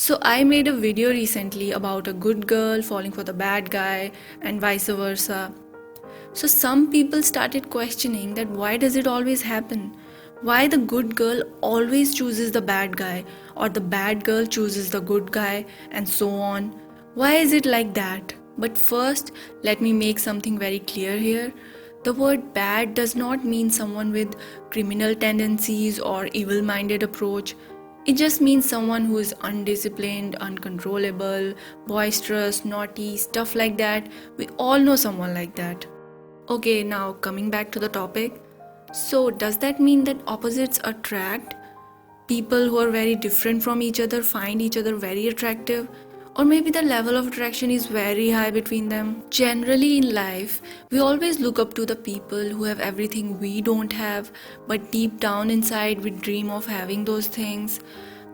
So I made a video recently about a good girl falling for the bad guy and vice versa. So some people started questioning that why does it always happen? Why the good girl always chooses the bad guy or the bad girl chooses the good guy and so on? Why is it like that? But first, let me make something very clear here. The word bad does not mean someone with criminal tendencies or evil minded approach. It just means someone who is undisciplined, uncontrollable, boisterous, naughty, stuff like that. We all know someone like that. Okay, now coming back to the topic. So, does that mean that opposites attract? People who are very different from each other find each other very attractive? Or maybe the level of attraction is very high between them? Generally, in life, we always look up to the people who have everything we don't have, but deep down inside, we dream of having those things.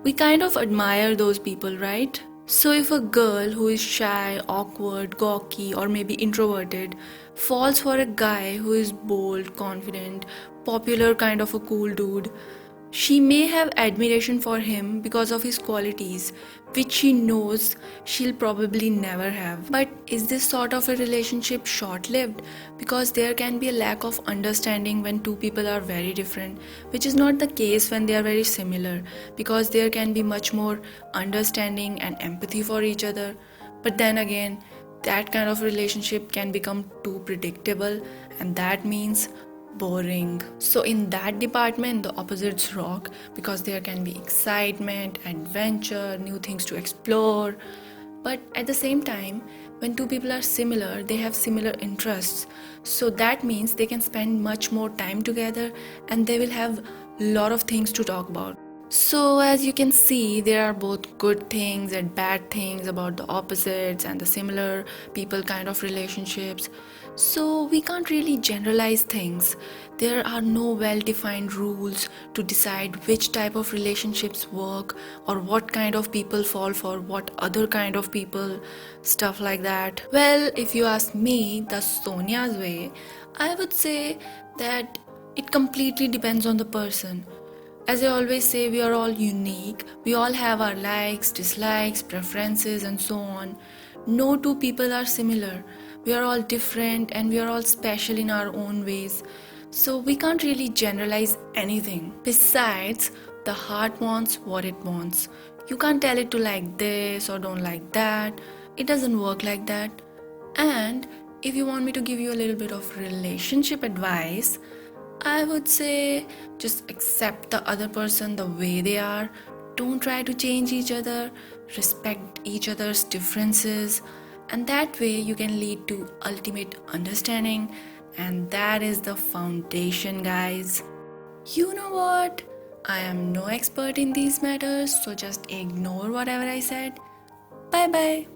We kind of admire those people, right? So, if a girl who is shy, awkward, gawky, or maybe introverted falls for a guy who is bold, confident, popular, kind of a cool dude, she may have admiration for him because of his qualities, which she knows she'll probably never have. But is this sort of a relationship short lived? Because there can be a lack of understanding when two people are very different, which is not the case when they are very similar, because there can be much more understanding and empathy for each other. But then again, that kind of relationship can become too predictable, and that means boring. So, in that department, the opposites rock because there can be excitement, adventure, new things to explore. But at the same time, when two people are similar, they have similar interests. So, that means they can spend much more time together and they will have a lot of things to talk about. So, as you can see, there are both good things and bad things about the opposites and the similar people kind of relationships. So, we can't really generalize things. There are no well defined rules to decide which type of relationships work or what kind of people fall for what other kind of people, stuff like that. Well, if you ask me, the Sonia's way, I would say that it completely depends on the person. As I always say, we are all unique. We all have our likes, dislikes, preferences, and so on. No two people are similar. We are all different and we are all special in our own ways. So we can't really generalize anything. Besides, the heart wants what it wants. You can't tell it to like this or don't like that. It doesn't work like that. And if you want me to give you a little bit of relationship advice, I would say just accept the other person the way they are. Don't try to change each other. Respect each other's differences. And that way you can lead to ultimate understanding. And that is the foundation, guys. You know what? I am no expert in these matters, so just ignore whatever I said. Bye bye.